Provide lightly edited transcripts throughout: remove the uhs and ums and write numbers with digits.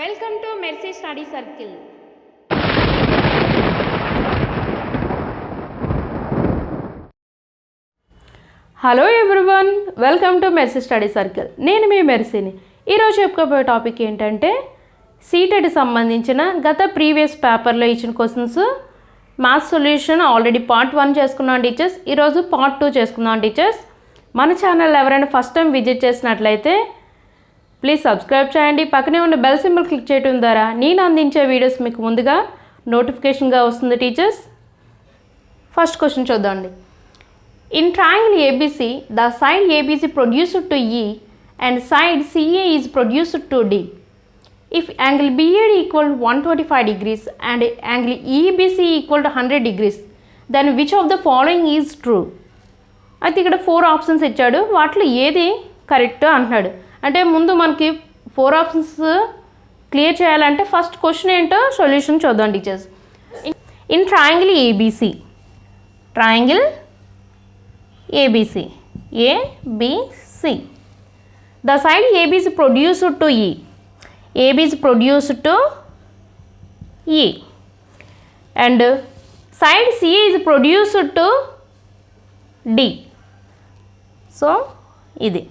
Welcome to Mercy Study Circle. Hello everyone, welcome to mercy study circle. నేను మీ మెర్సీని. ఈరోజు చెప్పుకోబోయే topic ఏంటంటే CTET సంబంధించిన గత ప్రీవియస్ పేపర్లో ఇచ్చిన questions maths solution already part 1 చేసుకున్నాం టీచర్స్. ఈరోజు పార్ట్ 2 చేసుకున్నాం టీచర్స్. మన ఛానల్ ఎవరైనా ఫస్ట్ టైం విజిట్ చేసినట్లయితే ప్లీజ్ సబ్స్క్రైబ్ చేయండి. పక్కనే ఉన్న బెల్ సింబల్ క్లిక్ చేయడం ద్వారా నేను అందించే వీడియోస్ మీకు ముందుగా నోటిఫికేషన్గా వస్తుంది టీచర్స్. ఫస్ట్ క్వశ్చన్ చూద్దామండి. In triangle ABC, the side ABC produced to E and side CA is produced to D. If angle BAD equal 125 degrees and angle EBC equal to 100 degrees, then which of the following is true? అయితే ఇక్కడ 4 options ఇచ్చాడు. వాటిలో ఏది correct అంటున్నాడు. అంటే ముందు మనకి 4 options clear చేయాలంటే ఫస్ట్ క్వశ్చన్ ఏంటో సొల్యూషన్ చూద్దాం teachers. In triangle ABC, triangle ABC, ABC. The side AB is produced to E. AB is produced to E. And side CA is produced to D. So, ఇది.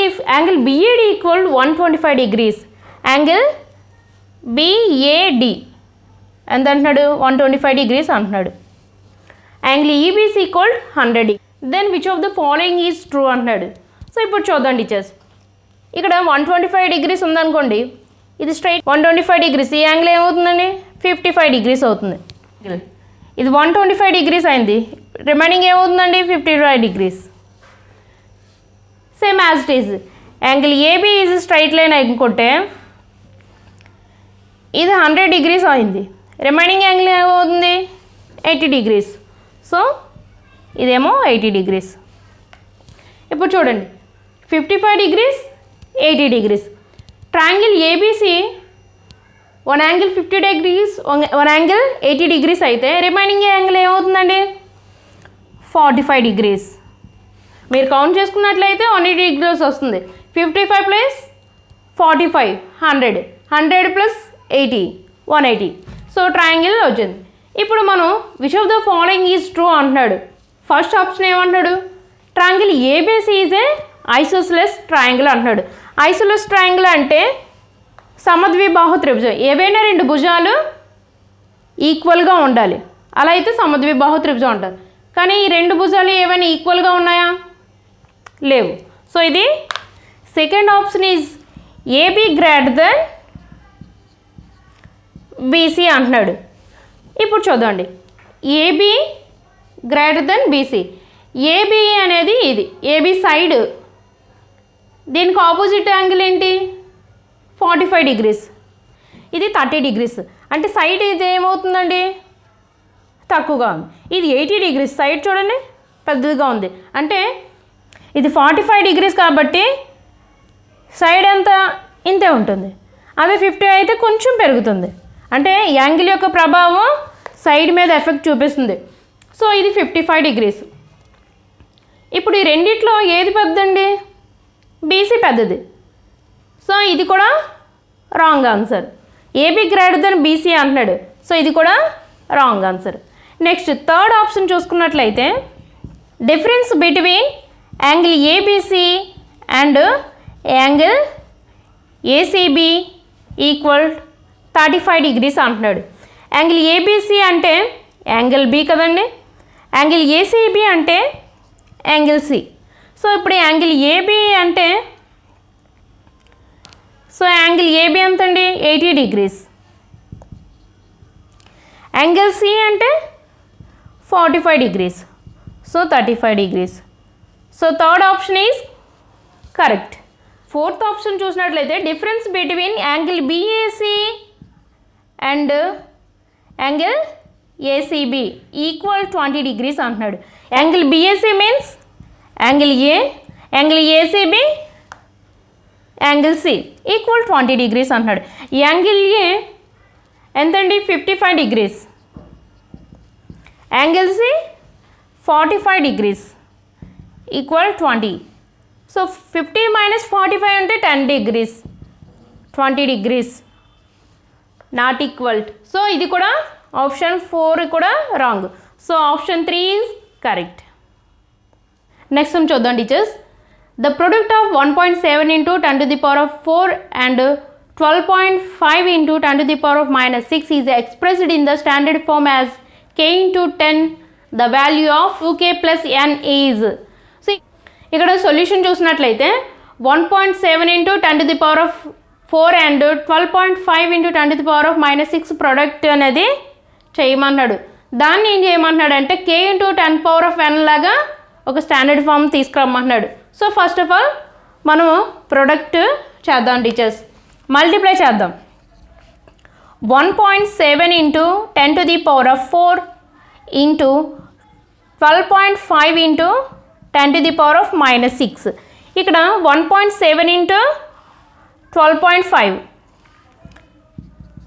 If angle BAD equal 125 degrees, angle BAD ఎంత అంటున్నాడు? 125 degrees అంటున్నాడు. Angle EBC equal 100. Then which of the following is true అంటున్నాడు. So ఇప్పుడు చూద్దాం teachers. ఇక్కడ 125 degrees ఉందనుకోండి, ఇది స్ట్రైట్ 125 degrees. ఈ యాంగిల్ ఏమవుతుందండి? 55 degrees అవుతుంది. ఇది 125 degrees అయింది, రిమైనింగ్ ఏమవుతుందండి? 55 degrees. Same as it is angle AB is straight line అనుకుంటే ఇది 100 degrees అయింది, రిమైనింగ్ యాంగిల్ ఏమవుతుంది? 80 degrees. సో ఇదేమో 80 degrees. ఇప్పుడు చూడండి, 55 degrees, 80 degrees. Triangle ABC one angle 50 degrees, one angle 80 degrees అయితే రిమైనింగ్ యాంగిల్ ఏమవుతుందండి? 45 degrees. మీరు కౌంట్ చేసుకున్నట్లయితే 180 degrees వస్తుంది. 55 ప్లస్ 45 100, 100 ప్లస్ 80 180. సో ట్రయాంగిల్ వచ్చింది. ఇప్పుడు మనం which of the following is true అంటున్నాడు. ఫస్ట్ ఆప్షన్ ఏమంటున్నాడు? Triangle ABC is a isosceles triangle అంటున్నాడు. ఐసోసెలస్ ట్రయాంగిల్ అంటే సమద్విబాహు త్రిభుజం. ఏవైనా 2 భుజాలు ఈక్వల్గా ఉండాలి, అలా అయితే సమద్విబాహు త్రిభుజం అంటారు. కానీ ఈ 2 భుజాలు ఏవైనా ఈక్వల్గా ఉన్నాయా? లేవు. సో ఇది second option is AB greater than BC అంటున్నాడు. ఇప్పుడు చూద్దాండి, AB greater than BC. AB అనేది ఇది ఏబీ సైడ్, దీనికి ఆపోజిట్ యాంగిల్ ఏంటి? 45 degrees. ఇది 30 degrees. అంటే సైడ్ ఇది ఏమవుతుందండి? తక్కువగా ఉంది. ఇది 80 degrees. సైడ్ చూడండి పెద్దదిగా ఉంది. అంటే ఇది 45 degrees కాబట్టి సైడ్ ఎంత? ఇంతే ఉంటుంది. అదే 50 అయితే కొంచెం పెరుగుతుంది. అంటే యాంగిల్ యొక్క ప్రభావం సైడ్ మీద ఎఫెక్ట్ చూపిస్తుంది. సో ఇది 55 degrees. ఇప్పుడు ఈ రెండిట్లో ఏది పెద్దదండి? బీసీ పెద్దది. సో ఇది కూడా wrong answer. AB greater than BC అంటున్నాడు. సో ఇది కూడా wrong answer. Next third option చూసుకున్నట్లయితే difference between angle ABC and angle ACB equal 35 degrees అంటున్నాడు. యాంగిల్ ఏబీసీ అంటే యాంగిల్ బి కదండి, యాంగిల్ ఏసీబీ అంటే యాంగిల్ సి. సో ఇప్పుడు యాంగిల్ ఏబీ అంటే, సో యాంగిల్ ఏబీ ఎంతండి? 80 degrees. యాంగిల్ సి అంటే 45 degrees. So 35 degrees. So third option is correct. Fourth option చూసినట్లయితే difference between angle BAC and angle ACB equal 20 degrees అంటున్నాడు. Angle BAC means angle A, angle ACB angle C equal 20 degrees అంటున్నాడు. Angle A ఎంతండి? 55 degrees. Angle C 45 degrees equal 20. So 50 minus 45 అంటే 10 degrees. 20 degrees, not equal. So ఇది కూడా option 4 కూడా wrong. So option 3 is correct. Next sum చూద్దాం teachers. The product of 1.7 into 10 to the power of 4 and 12.5 into 10 to the power of minus 6 is expressed in the standard form as k into 10. The value of 2k plus n is. So ఇక్కడ solution చూసినట్లయితే 1.7 into 10 to the power of 4 and 12.5 into 10 to the power of minus 6 product అనేది చేయమన్నాడు. దాన్ని ఏం చేయమంటున్నాడు అంటే k into 10 power of n లాగా ఒక స్టాండర్డ్ ఫామ్ తీసుకురమ్మంటున్నాడు. సో ఫస్ట్ ఆఫ్ ఆల్ మనము ప్రొడక్ట్ చేద్దాం టీచర్స్. మల్టిప్లై చేద్దాం. 1.7 into 10 to the power of 4 into 12.5 into 10 to the power of minus 6. ఇక్కడ 1.7 into 12.5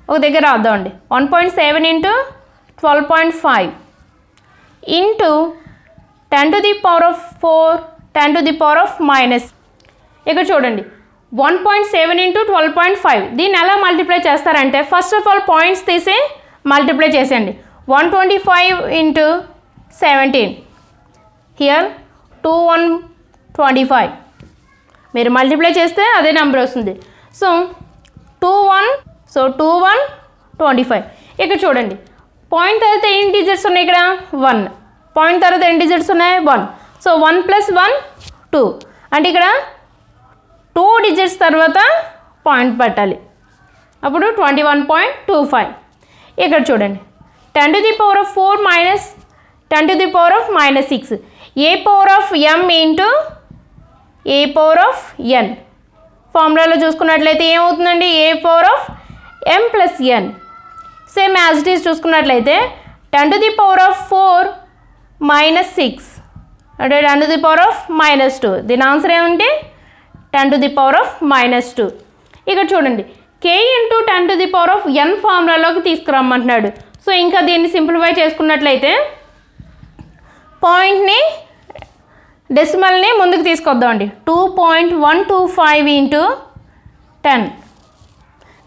ఒక దగ్గర రాద్దామండి. 1.7 into 12.5 into 10 to the power of 4 10 to the power of minus. ఇక్కడ చూడండి 1.7 into 12.5 దీన్ని ఎలా మల్టిప్లై చేస్తారంటే ఫస్ట్ ఆఫ్ ఆల్ పాయింట్స్ తీసి మల్టిప్లై చేసేయండి. 125 into 17 హియర్ 2125 మీరు మల్టిప్లై చేస్తే అదే నెంబర్ వస్తుంది. సో 2125 ఇక్కడ చూడండి పాయింట్ తర్వాత ఎన్ని డిజిట్స్ ఉన్నాయి ఇక్కడ 1, పాయింట్ తర్వాత ఎన్ని డిజిట్స్ ఉన్నాయి 1. సో 1 + 1 2 అంటే ఇక్కడ 2 డిజిట్స్ తర్వాత పాయింట్ పెట్టాలి, అప్పుడు 21.25. ఇక్కడ చూడండి 10 to the power of 4 minus 10 to the power of minus 6 a power of m into a power of n. ఫార్ములాలో చూసుకున్నట్లయితే ఏమవుతుందండి a power of m plus n. Same as it is చూసుకున్నట్లయితే 10 to the power of 4 minus 6 అంటే 10 to the power of minus 2. దీని answer ఏమంటే 10 to the power of minus 2. ఇక్కడ చూడండి k into 10 to the power of n ఫార్ములాలోకి తీసుకురమ్మంటున్నాడు. So ఇంకా దీన్ని సింప్లిఫై చేసుకున్నట్లయితే పాయింట్ని డెసిమల్ని ముందుకు తీసుకొద్దామండి. 2.125 into 10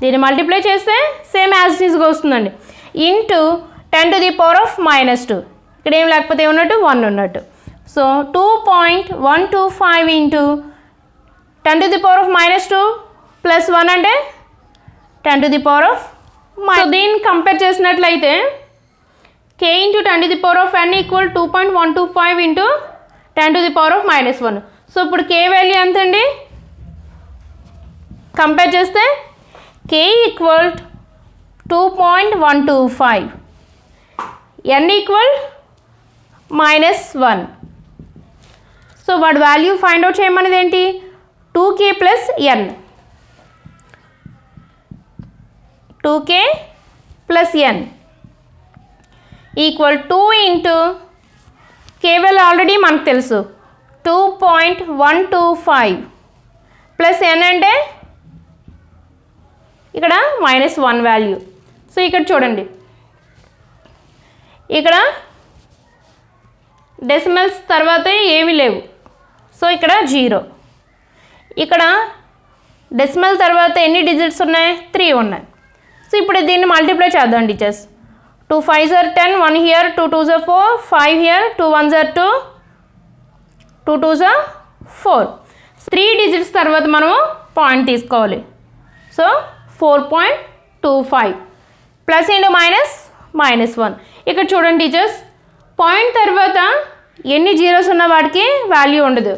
దీన్ని మల్టిప్లై చేస్తే సేమ్ యాజ్ ఇట్ ఈస్గా వస్తుందండి. Into 10 to the power of minus 2 ఇక్కడ ఏం లేకపోతే ఏమన్నట్టు 1 ఉన్నట్టు. So 2.125 into 10 to the power of minus 2 plus 1 అంటే 10 to the power of minus. So దీన్ని కంపేర్ చేసినట్లయితే k into 10 to the power of n equal 2.125 into 10 to the power of minus 1. So ఇప్పుడు k value ఎంత అండి compare చేస్తే k equal 2.125 n equal -1. So వాడి value find out చేయమనేది ఏంటి 2k plus n 2k plus n equal 2 into k value already మనకు తెలుసు 2.125 plus n అంటే ఇక్కడ -1 వాల్యూ. సో ఇక్కడ చూడండి ఇక్కడ డెసిమల్స్ తర్వాత ఏమీ లేవు, సో ఇక్కడ 0. ఇక్కడ డెసిమల్ తర్వాత ఎన్ని డిజిట్స్ ఉన్నాయి 3 ఉన్నాయి. సో ఇప్పుడు దీన్ని మల్టిప్లై చేద్దాం teachers. 2 5s are 10, 1 here, 2 2s are 4, 5 here, 2 1s are 2, 2 2s are 4. 3 digits తర్వాత మనము పాయింట్ తీసుకోవాలి. So 4.25 plus into -1. ఇక్కడ చూడండి టీచర్స్ పాయింట్ తర్వాత ఎన్ని జీరోస్ ఉన్న వాటికి వాల్యూ ఉండదు.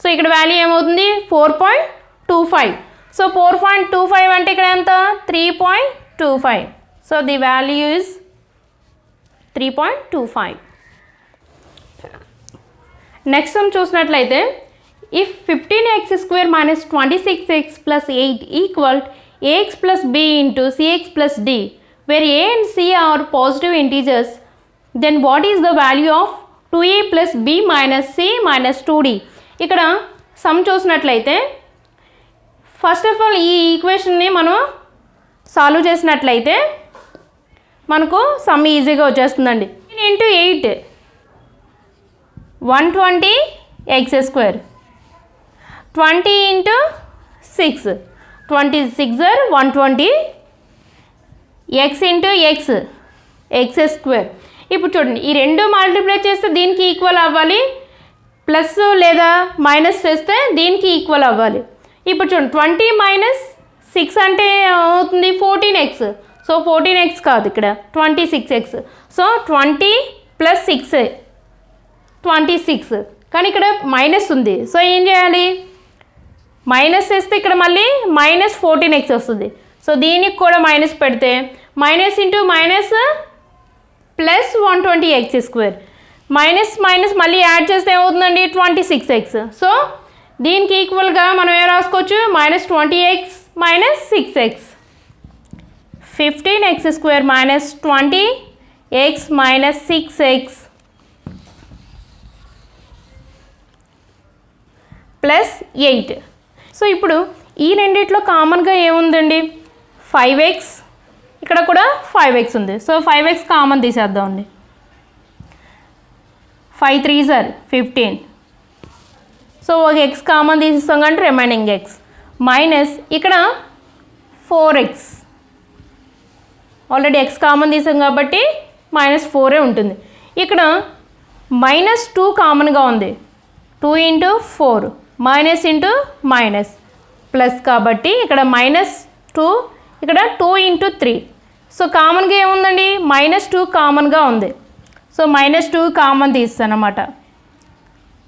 సో ఇక్కడ వాల్యూ ఏమవుతుంది 4.25. సో 4.25 అంటే ఇక్కడ ఎంత 3.25. So the value is 3.25. Next some చూసినట్లయితే if 15x² minus 26x plus 8 equal ax plus b into cx plus d where a and c are positive integers, then what is the value of 2a plus b minus c minus 2d. ఇక్కడ some చూసినట్లయితే first of all ఈ ఈక్వేషన్ని మనం solve చేసినట్లయితే మనకు some ఈజీగా వచ్చేస్తుందండి. 8 120x², 20 into 6 26 or 120 x into x x square. ఇప్పుడు చూడండి, ఈ రెండు మల్టిప్లై చేస్తే దీనికి ఈక్వల్ అవ్వాలి, ప్లస్ లేదా మైనస్ చేస్తే దీనికి ఈక్వల్ అవ్వాలి. ఇప్పుడు చూడండి 20 మైనస్ 6 అంటే అవుతుంది 14x. సో 14x కాదు, ఇక్కడ 26x. సో 20 ప్లస్ 6 26, కానీ ఇక్కడ మైనస్ ఉంది. సో ఏం చేయాలి, మైనస్ చేస్తే ఇక్కడ మళ్ళీ మైనస్ 14x వస్తుంది. సో దీనికి కూడా మైనస్ పెడితే minus into minus plus 120x square, minus minus మళ్ళీ యాడ్ చేస్తే ఏమవుతుందండి 26x. సో దీనికి ఈక్వల్గా మనం ఏం రాసుకోవచ్చు, minus 20x minus 6x, 15x square minus 20x minus 6x plus 8. So ఇప్పుడు ఈ రెండిట్లో కామన్గా ఏముందండి 5x, ఇక్కడ కూడా 5x ఉంది. సో 5x కామన్ తీసేద్దామండి. 5 3s are 15. సో ఒక ఎక్స్ కామన్ తీసేస్తాం కంటే రిమైనింగ్ ఎక్స్ మైనస్ ఇక్కడ 4x, ఆల్రెడీ ఎక్స్ కామన్ తీసాం కాబట్టి -4 ఉంటుంది. ఇక్కడ -2 కామన్గా ఉంది, 2 into 4 minus into minus plus కాబట్టి ఇక్కడ -2, ఇక్కడ 2 ఇంటూ 3. సో కామన్గా ఏముందండి -2 కామన్గా ఉంది. సో -2 కామన్ తీస్తాను అన్నమాట,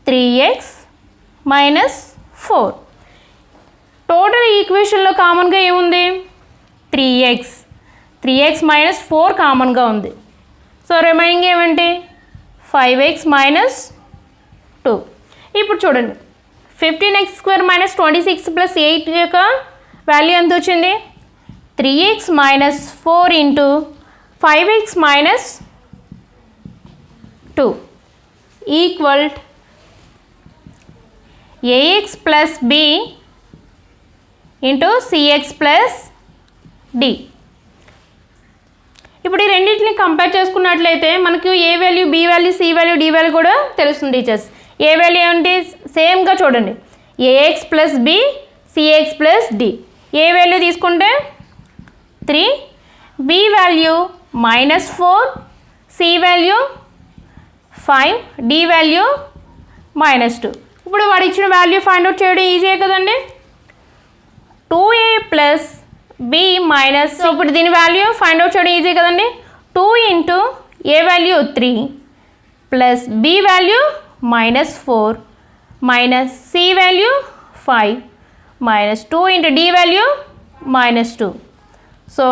3x -4. టోటల్ ఈక్వేషన్లో కామన్గా ఏముంది 3x, 3x -4 కామన్గా ఉంది. సో రిమైనింగ్ ఏమంటే 5x -2. ఇప్పుడు చూడండి 15x స్క్వేర్ మైనస్ 26 ప్లస్ 8 యొక్క వాల్యూ ఎంత వచ్చింది, 3x -4 into 5x -2 equal ax plus b into cx plus d. ఇప్పుడు ఈ రెండింటిని కంపేర్ చేసుకున్నట్లయితే మనకు A value, B value, C value, D value కూడా తెలుస్తుంది టీచర్స్. ఏ వాల్యూ ఏంటి సేమ్గా చూడండి, ax plus b cx plus d. A value తీసుకుంటే 3, b value -4, c value 5, d value -2. ఇప్పుడు వాడు ఇచ్చిన వాల్యూ ఫైండ్ అవుట్ చేయడం ఈజీయే కదండి. 2a ప్లస్ b మైనస్, ఇప్పుడు దీని వాల్యూ ఫైండ్ అవుట్ చేయడం ఈజీ కదండి. 2 into a value 3 plus b value -4 minus c value 5 minus 2 into d value -2. So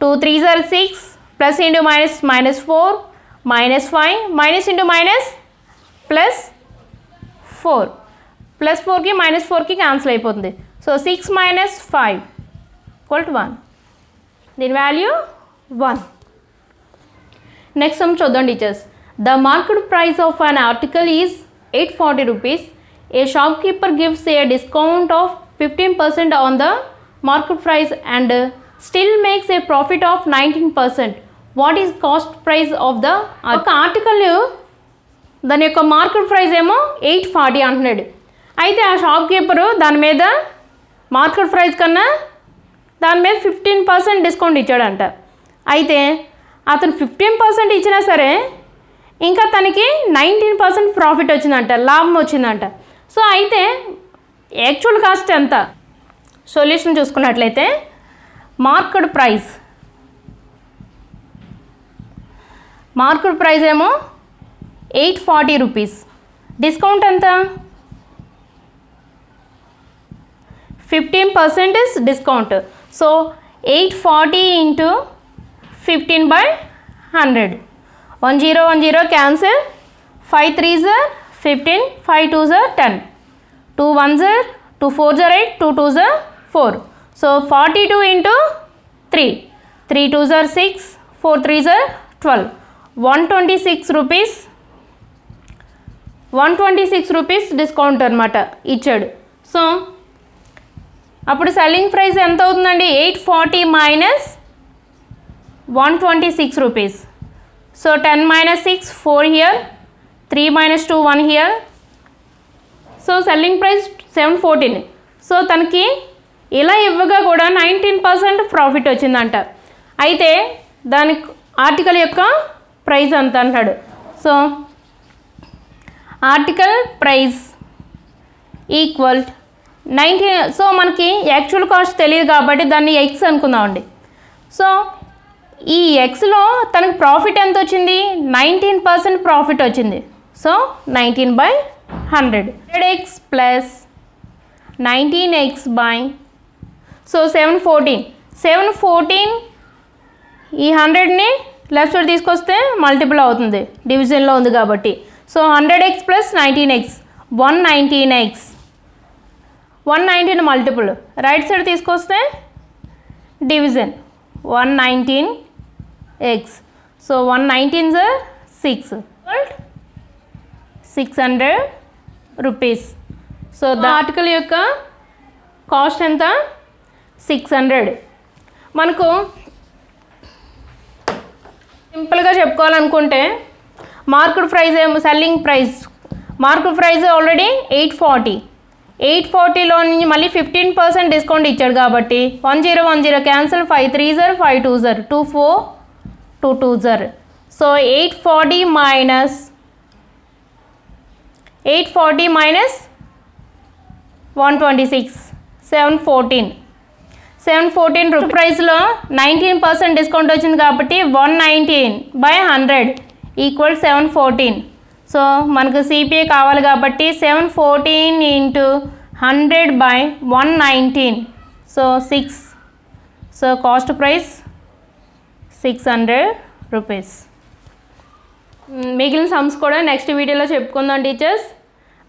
2 3s are 6 plus into minus -4 -5 minus into minus plus 4, plus 4కి -4కి cancel అయిపోతుంది. So 6 - 5 = 1. దీని value 1. Next sum చూద్దాం teachers. The market price of an article is 840 rupees. A shopkeeper gives a discount of 15% on the market price and still makes a profit of 19%. What is cost price of the ఒక article దాని యొక్క market price ఏమో 840 అంటున్నాడు. అయితే ఆ shop keeper దాని మీద market price కన్నా దాని మీద 15% డిస్కౌంట్ ఇచ్చాడంట. అయితే అతను 15% ఇచ్చినా సరే ఇంకా తనకి 19% ప్రాఫిట్ వచ్చిందంట, లాభం వచ్చిందంట. సో అయితే యాక్చువల్ కాస్ట్ ఎంత, సొల్యూషన్ చూసుకున్నట్లయితే మార్కెట్ ప్రైస్ ఏమో 840 rupees, డిస్కౌంట్ ఎంత 15% is discount. So 840 into 15/100, 10 cancel, 5 3s are 15, 5 2s are 10, 2 1s are 2 4s are 8, 2 2s are 4. So 42 into 3, 3 2s are 6, 4 3s are 12, 126 rupees discount అనమాట ఇచ్చాడు. So అప్పుడు selling price ఎంత అవుతుందండి 840 minus 126 rupees. So 10 minus 6, 4 here, 3 minus 2, 1 here. So selling price 714. So తనకి ఇలా ఇవ్వగా కూడా 19% profit వచ్చిందంట. అయితే దానికి ఆర్టికల్ యొక్క ప్రైస్ అంత అంటాడు. So article price equal 19. So మనకి యాక్చువల్ కాస్ట్ తెలియదు కాబట్టి దాన్ని ఎక్స్ అనుకుందామండి. సో ఈ ఎక్స్లో తనకు ప్రాఫిట్ ఎంత వచ్చింది? 19% ప్రాఫిట్ వచ్చింది. So 19/100. 100x plus 19x by so 714 ఈ 100ని లెఫ్ట్ సైడ్ తీసుకొస్తే మల్టిపుల్ అవుతుంది, డివిజన్లో ఉంది కాబట్టి. So 100x plus 19x 119 multiple, right side తీసుకొస్తే division 119x. So 119 600 rupees. So the article యొక్క కాస్ట్ ఎంత? 600. మనకు సింపుల్గా చెప్పుకోవాలనుకుంటే market price selling price market price already 840లో నుంచి మళ్ళీ 15% డిస్కౌంట్ ఇచ్చాడు కాబట్టి 1010 క్యాన్సిల్, 5 3 0 5 2 0 2 4 2 2 0. సో 840 minus 126 714 ప్రైస్లో 19% డిస్కౌంట్ వచ్చింది కాబట్టి 119/100 ఈక్వల్ 714. సో మనకు సిపిఐ కావాలి కాబట్టి 714 into 100/119. So 6. So cost price 600 rupees. మిగిలిన సమ్స్ కూడా నెక్స్ట్ వీడియోలో చెప్పుకుందాం టీచర్స్.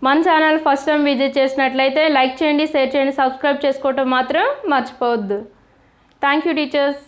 మన ఛానల్ ఫస్ట్ టైం విజిట్ చేసినట్లయితే లైక్ చేయండి, షేర్ చేయండి, సబ్స్క్రైబ్ చేసుకోవటం మాత్రం మర్చిపోవద్దు. Thank you teachers.